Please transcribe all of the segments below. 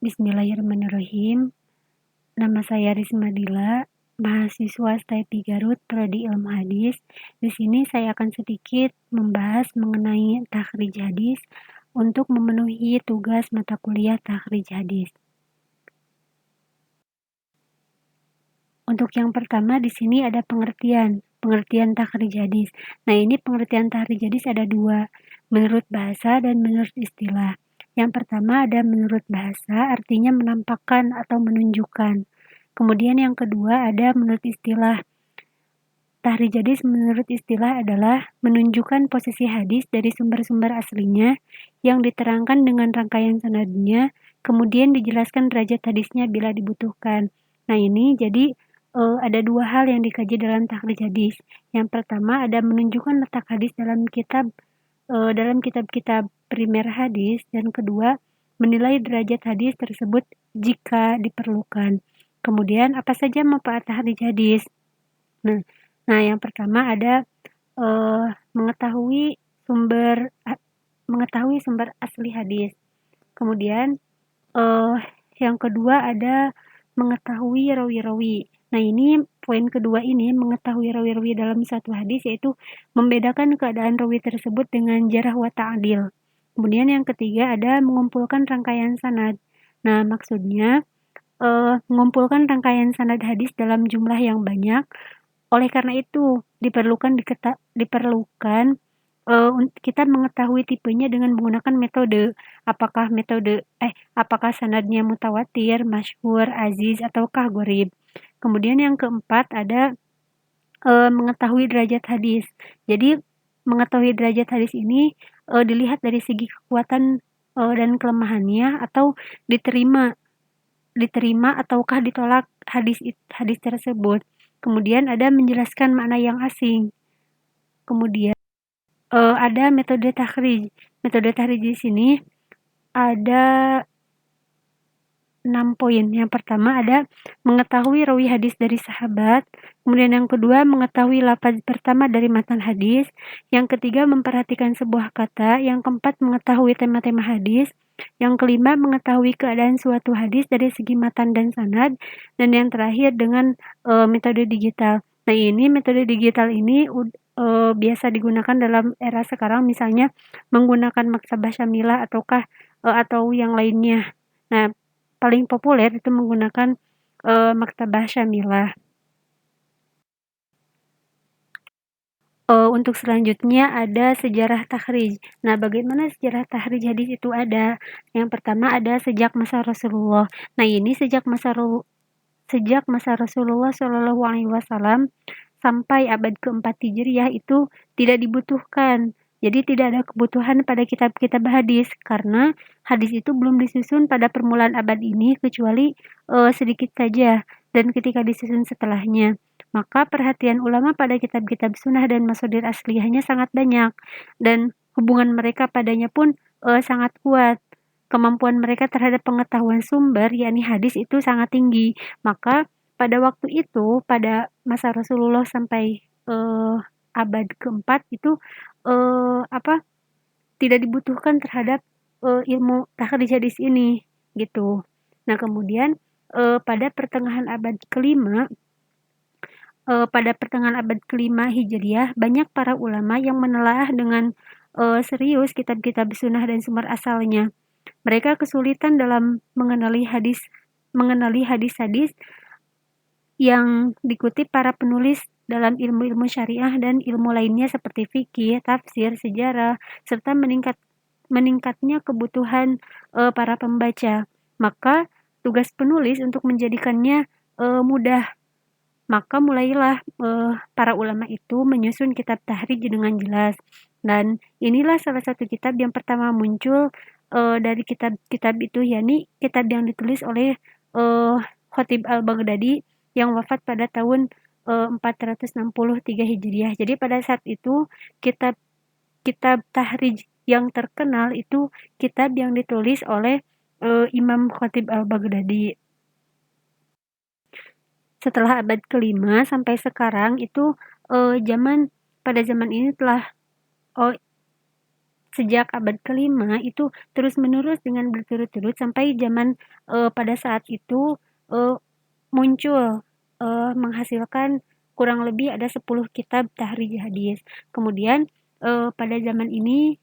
Bismillahirrahmanirrahim. Nama saya Risma Dila, mahasiswa STEPI Garut, Prodi Ilmu Hadis. Di sini saya akan sedikit membahas mengenai takhrij hadis untuk memenuhi tugas mata kuliah takhrij hadis. Untuk yang pertama di sini ada pengertian takhrij hadis. Nah, ini pengertian takhrij hadis ada dua, menurut bahasa dan menurut istilah. Yang pertama ada menurut bahasa, artinya menampakkan atau menunjukkan. Kemudian yang kedua ada menurut istilah. Takhrij hadis menurut istilah adalah menunjukkan posisi hadis dari sumber-sumber aslinya yang diterangkan dengan rangkaian sanadnya, kemudian dijelaskan derajat hadisnya bila dibutuhkan. Nah, ini jadi ada dua hal yang dikaji dalam takhrij hadis. Yang pertama ada menunjukkan letak hadis dalam kitab-kitab primer hadis, dan kedua menilai derajat hadis tersebut jika diperlukan. Kemudian apa saja manfaat takhrij hadis? Nah, yang pertama ada mengetahui sumber asli hadis. Kemudian yang kedua ada mengetahui rawi-rawi. Nah, ini poin kedua ini, mengetahui rawi-rawi dalam satu hadis, yaitu membedakan keadaan rawi tersebut dengan jarh wa ta'dil. Kemudian yang ketiga ada mengumpulkan rangkaian sanad. Nah, maksudnya mengumpulkan rangkaian sanad hadis dalam jumlah yang banyak. Oleh karena itu diperlukan kita mengetahui tipenya dengan menggunakan metode. Apakah sanadnya mutawatir, masyhur, aziz, ataukah gharib. Kemudian yang keempat ada mengetahui derajat hadis. Jadi mengetahui derajat hadis ini dilihat dari segi kekuatan dan kelemahannya, atau diterima ataukah ditolak hadis tersebut. Kemudian ada menjelaskan makna yang asing. Kemudian ada metode takhrij. Metode takhrij di sini ada 6 poin. Yang pertama ada mengetahui rawi hadis dari sahabat. Kemudian yang kedua mengetahui lafaz pertama dari matan hadis. Yang ketiga memperhatikan sebuah kata. Yang keempat mengetahui tema-tema hadis. Yang kelima mengetahui keadaan suatu hadis dari segi matan dan sanad. Dan yang terakhir dengan metode digital. Nah, ini metode digital ini biasa digunakan dalam era sekarang, misalnya menggunakan maktabah syamilah atau yang lainnya. Nah, paling populer itu menggunakan maktabah syamilah. Untuk selanjutnya ada sejarah takhrij. Nah, bagaimana sejarah takhrij hadis itu ada? Yang pertama ada sejak masa Rasulullah. Nah, ini sejak masa Rasulullah Shallallahu Alaihi Wasallam sampai abad keempat Hijriah itu tidak dibutuhkan. Jadi tidak ada kebutuhan pada kitab-kitab hadis, karena hadis itu belum disusun pada permulaan abad ini kecuali sedikit saja, dan ketika disusun setelahnya. Maka perhatian ulama pada kitab-kitab sunnah dan masadir asliyahnya sangat banyak, dan hubungan mereka padanya pun sangat kuat. Kemampuan mereka terhadap pengetahuan sumber, yakni hadis, itu sangat tinggi. Maka pada waktu itu, pada masa Rasulullah sampai abad keempat itu tidak dibutuhkan terhadap ilmu takhrij hadis ini, gitu. Nah, kemudian pada pertengahan abad kelima Hijriah, banyak para ulama yang menelaah dengan serius kitab-kitab sunnah dan sumber asalnya. Mereka kesulitan dalam mengenali hadis-hadis yang dikutip para penulis dalam ilmu-ilmu syariah dan ilmu lainnya seperti fikih, tafsir, sejarah, serta meningkatnya kebutuhan para pembaca. Maka tugas penulis untuk menjadikannya mudah. Maka mulailah para ulama itu menyusun kitab tahrij dengan jelas. Dan inilah salah satu kitab yang pertama muncul dari kitab-kitab itu, yakni kitab yang ditulis oleh Khatib al-Baghdadi yang wafat pada tahun 463 Hijriah. Jadi pada saat itu kitab tahrij yang terkenal itu kitab yang ditulis oleh Imam Khatib al-Baghdadi. Setelah abad kelima sampai sekarang itu pada zaman ini sejak abad kelima itu terus-menerus dengan berturut-turut sampai zaman pada saat itu muncul menghasilkan kurang lebih ada 10 kitab tahrij hadis. Kemudian pada zaman ini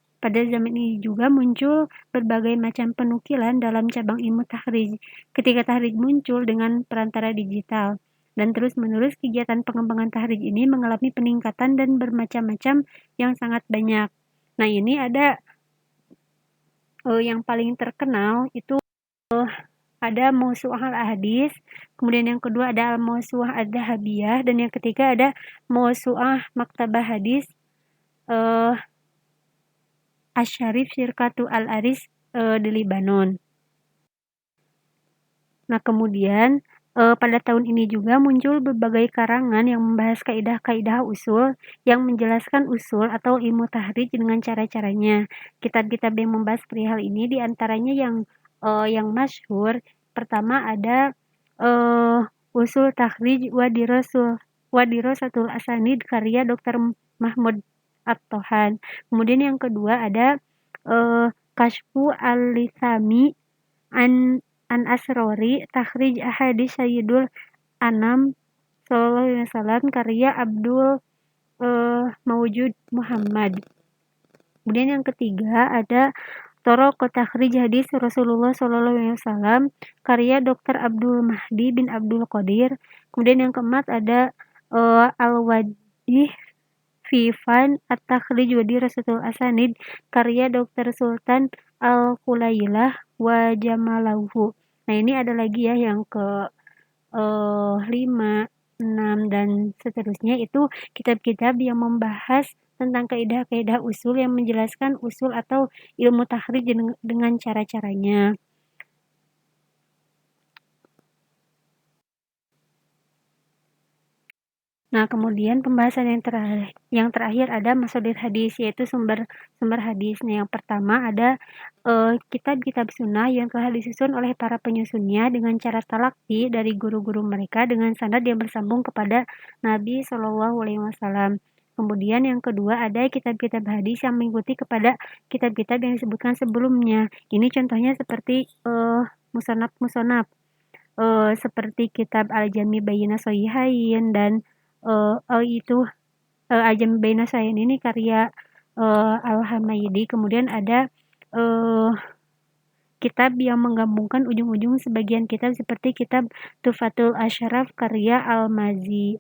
juga muncul berbagai macam penukilan dalam cabang ilmu tahrij. Ketika tahrij muncul dengan perantara digital dan terus-menerus kegiatan pengembangan tahrij ini mengalami peningkatan dan bermacam-macam yang sangat banyak. Nah, ini ada yang paling terkenal itu ada Mausu'ah al-Ahadits, kemudian yang kedua ada Al-Mausu'ah ad-Dahabiyah, dan yang ketiga ada Mausu'ah Maktabah Hadis Asy-Syarif Syirkatu Al-Aris di Libanon. Nah, kemudian pada tahun ini juga muncul berbagai karangan yang membahas kaidah-kaidah usul yang menjelaskan usul atau ilmu tahrij dengan cara-caranya. Kitab-kitab yang membahas perihal ini diantaranya yang masyhur pertama ada Usul Takhrij wa Dirasatul Asanid karya Dr. Mahmud At-Tohan. Kemudian yang kedua ada Kashfu Al-Lithami an Asrori Takhrij Ahadits Sayyidul Anam sallallahu alaihi wasallam karya Abdul Mawjud Muhammad. Kemudian yang ketiga ada Thoroq Takhrij Hadis Rasulullah sallallahu alaihi wasallam karya Dr. Abdul Mahdi bin Abdul Qadir. Kemudian yang keempat ada Al-Wadih fi Fan At-Takhrij wa Dirasatul Asanid karya Dr. Sultan Al-Khulailah wa Jamalahu. Nah, ini ada lagi ya yang ke 5, 6 dan seterusnya itu kitab-kitab yang membahas tentang kaidah-kaidah usul yang menjelaskan usul atau ilmu tahrij dengan cara-caranya. Nah, kemudian pembahasan yang terakhir ada masadir hadis, yaitu sumber hadis. Nah, yang pertama ada kitab-kitab sunnah yang telah disusun oleh para penyusunnya dengan cara talaqi dari guru-guru mereka dengan sanad yang bersambung kepada Nabi Shallallahu Alaihi Wasallam. Kemudian yang kedua ada kitab-kitab hadis yang mengikuti kepada kitab-kitab yang disebutkan sebelumnya. Ini contohnya seperti musonab seperti kitab Al-Jami Bayyina Shahihain dan Al-Jami Bayyina Shahihain ini karya Al-Hamaidi. Kemudian ada kitab yang menggabungkan ujung-ujung sebagian kitab seperti kitab Tufatul Asyraf karya Al-Mazi.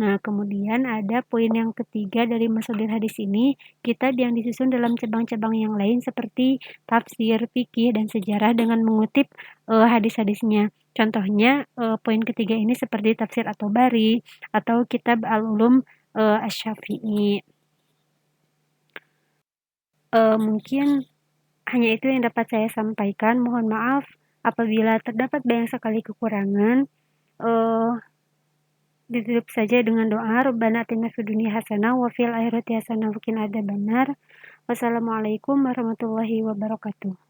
Nah, kemudian ada poin yang ketiga dari masadir hadis ini, kitab yang disusun dalam cabang-cabang yang lain seperti tafsir, fikih, dan sejarah dengan mengutip hadis-hadisnya. Contohnya, poin ketiga ini seperti tafsir At-Tabari atau kitab Al-Ulum Asy-Syafi'i. Mungkin hanya itu yang dapat saya sampaikan. Mohon maaf apabila terdapat banyak sekali kekurangan. Ditutup saja dengan doa Rabbana atina fid dunya hasanah wa fil akhirati hasanah wa qina adzabannar. Wassalamualaikum warahmatullahi wabarakatuh.